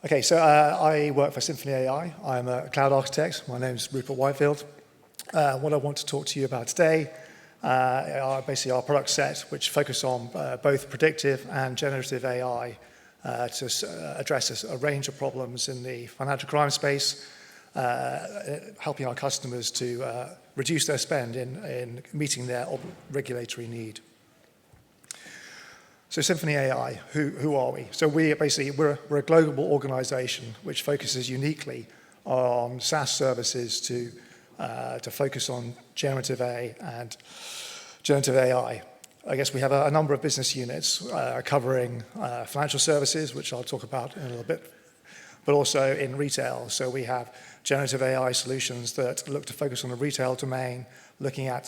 Okay, so I work for SymphonyAI. I'm a cloud architect. My name's Rupert Whitefield. What I want to talk to you about today are basically our product set, which focus on both predictive and generative AI to address a range of problems in the financial crime space, helping our customers to reduce their spend in meeting their regulatory need. So SymphonyAI, who are we? So we're a global organization which focuses uniquely on SaaS services to focus on generative AI and generative AI. I guess we have a number of business units covering financial services, which I'll talk about in a little bit, but also in retail. So we have generative AI solutions that look to focus on the retail domain, looking at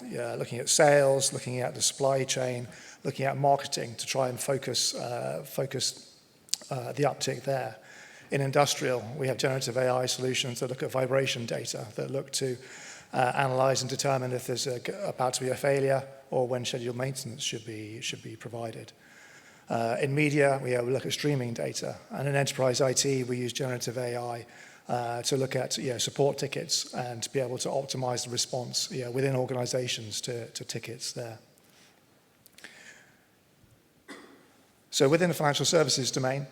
sales, looking at the supply chain, looking at marketing to try and focus the uptick there. In industrial, we have generative AI solutions that look at vibration data, that look to analyze and determine if there's about to be a failure or when scheduled maintenance should be provided. In media, we look at streaming data, and in enterprise IT, we use generative AI to look at support tickets and to be able to optimize the response within organizations to tickets there. So within the financial services domain,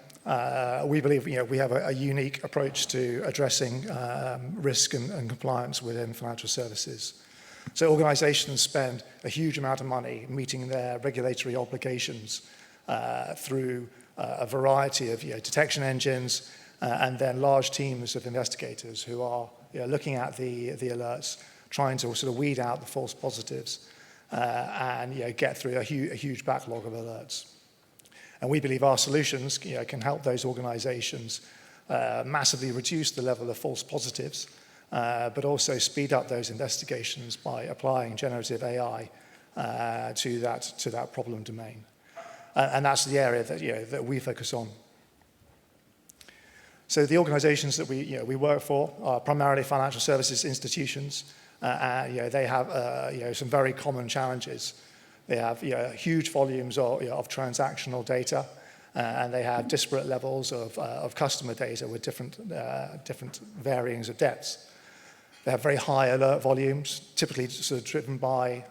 we believe we have a unique approach to addressing risk and compliance within financial services. So organizations spend a huge amount of money meeting their regulatory obligations through a variety of detection engines and then large teams of investigators who are looking at the alerts, trying to sort of weed out the false positives and get through a huge backlog of alerts. And we believe our solutions can help those organizations massively reduce the level of false positives, but also speed up those investigations by applying generative AI to that problem domain. And that's the area that we focus on. So the organizations that we work for are primarily financial services institutions. They have some very common challenges. They have huge volumes of transactional data, and they have disparate levels of customer data with different varyings of depths. They have very high alert volumes, typically sort of driven by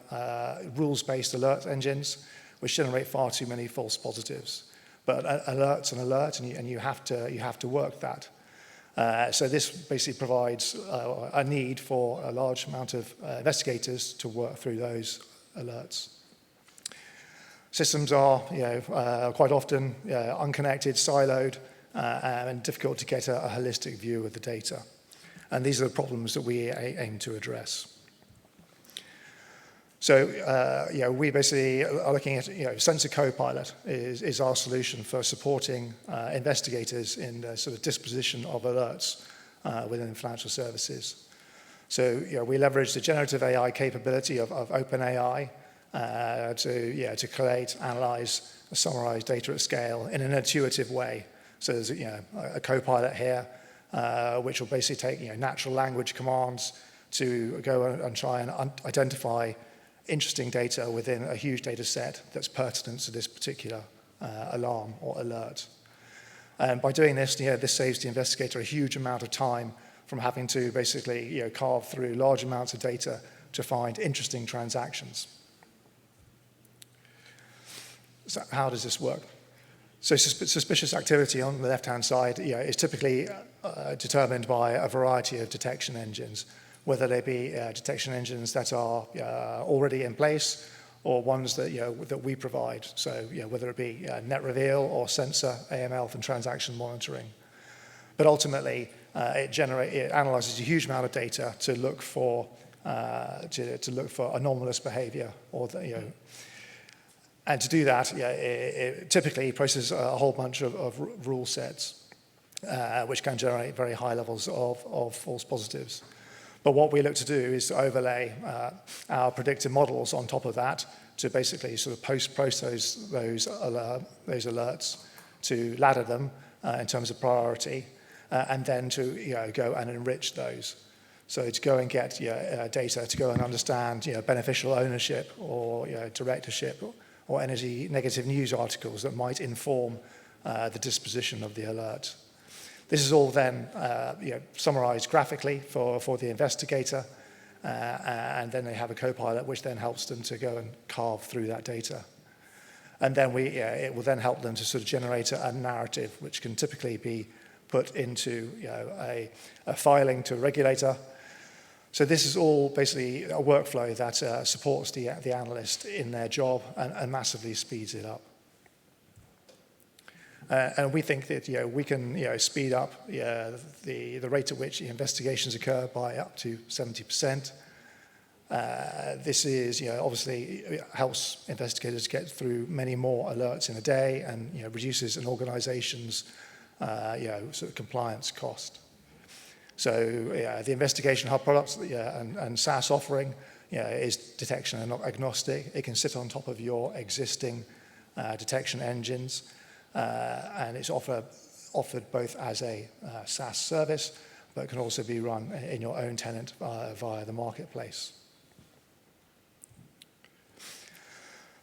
rules-based alert engines, which generate far too many false positives. But alert's an alert, and you have to work that. So this basically provides a need for a large amount of investigators to work through those alerts. Systems are quite often unconnected, siloed, and difficult to get a holistic view of the data. And these are the problems that we aim to address. So we basically are looking at Sensor Copilot is our solution for supporting investigators in the sort of disposition of alerts within financial services. So we leverage the generative AI capability of OpenAI to collate, analyze, summarize data at scale in an intuitive way. So there's a copilot here, which will basically take natural language commands to go and try and identify interesting data within a huge data set that's pertinent to this particular alarm or alert. And by doing this, this saves the investigator a huge amount of time from having to basically carve through large amounts of data to find interesting transactions. So how does this work? So suspicious activity on the left-hand side is typically determined by a variety of detection engines, whether they be detection engines that are already in place or ones that we provide. So whether it be net reveal or sensor, AML, and transaction monitoring. But ultimately, it analyzes a huge amount of data to look for anomalous behavior and to do that, it typically processes a whole bunch of rule sets, which can generate very high levels of false positives. But what we look to do is to overlay our predictive models on top of that to basically sort of post-process those alerts, to ladder them in terms of priority, and then to go and enrich those. So to go and get data, to go and understand beneficial ownership or directorship or any negative news articles that might inform the disposition of the alert. This is all then summarized graphically for the investigator, and then they have a co-pilot which then helps them to go and carve through that data. And then it will then help them to sort of generate a narrative which can typically be put into a filing to a regulator. So this is all basically a workflow that supports the analyst in their job and massively speeds it up. And we think that we can speed up the rate at which the investigations occur by up to 70%. This is obviously helps investigators get through many more alerts in a day, and reduces an organization's sort of compliance cost. So the Investigation Hub products and SaaS offering is detection and agnostic. It can sit on top of your existing detection engines, and it's offered both as a SaaS service, but can also be run in your own tenant via the marketplace.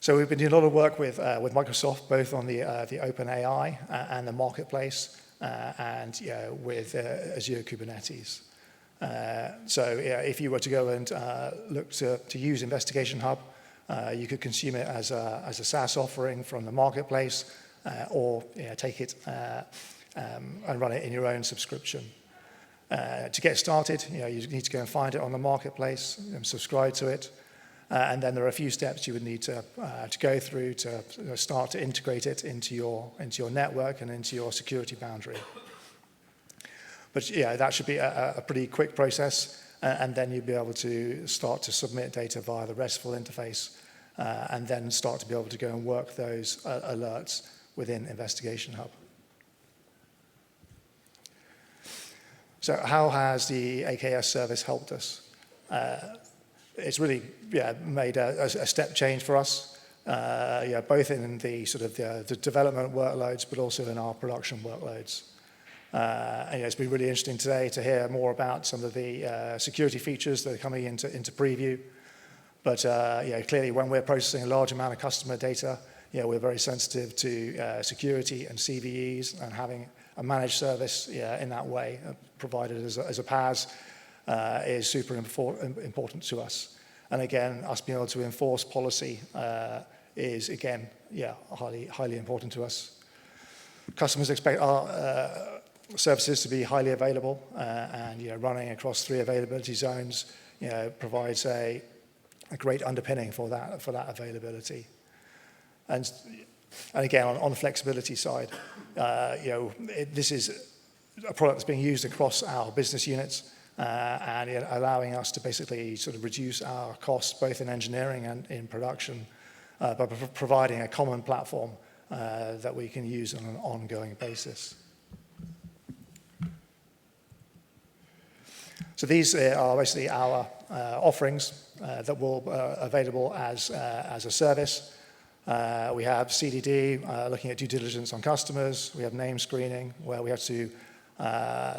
So we've been doing a lot of work with Microsoft, both on the OpenAI and the marketplace, and with Azure Kubernetes. So if you were to go and look to use Investigation Hub, you could consume it as a SaaS offering from the marketplace, or take it and run it in your own subscription. To get started, you need to go and find it on the marketplace and subscribe to it. And then there are a few steps you would need to go through to start to integrate it into your network and into your security boundary. But that should be a pretty quick process, and then you'll be able to start to submit data via the RESTful interface, and then start to be able to go and work those alerts within Investigation Hub. So how has the AKS service helped us? It's really made a step change for us, both in the sort of the development workloads, but also in our production workloads. And it's been really interesting today to hear more about some of the security features that are coming into preview. But clearly, when we're processing a large amount of customer data, we're very sensitive to security and CVEs, and having a managed service in that way, provided as a PaaS, is super important to us. And again, us being able to enforce policy is, again, highly important to us. Customers expect our services to be highly available, and running across 3 availability zones provides a great underpinning for that availability. And again, on the flexibility side, this is a product that's being used across our business units, and allowing us to basically sort of reduce our costs both in engineering and in production, by providing a common platform that we can use on an ongoing basis. So these are basically our offerings that will be available as a service. We have CDD, looking at due diligence on customers. We have name screening, where we have to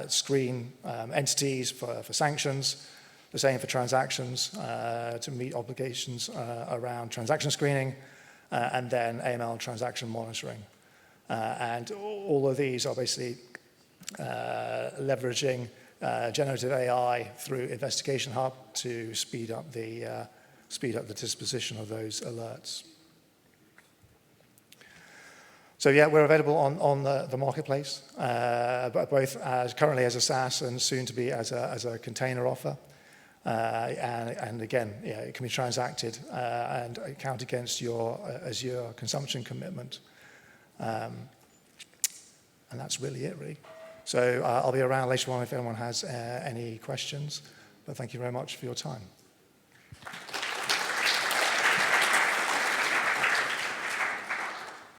screen entities for sanctions. The same for transactions, to meet obligations around transaction screening, and then AML transaction monitoring. And all of these are basically leveraging generative AI through Investigation Hub to speed up the disposition of those alerts. So we're available on the marketplace, but both currently as a SaaS and soon to be as a container offer. And again, it can be transacted and count against your Azure consumption commitment. And that's really it, really. So I'll be around later on if anyone has any questions. But thank you very much for your time.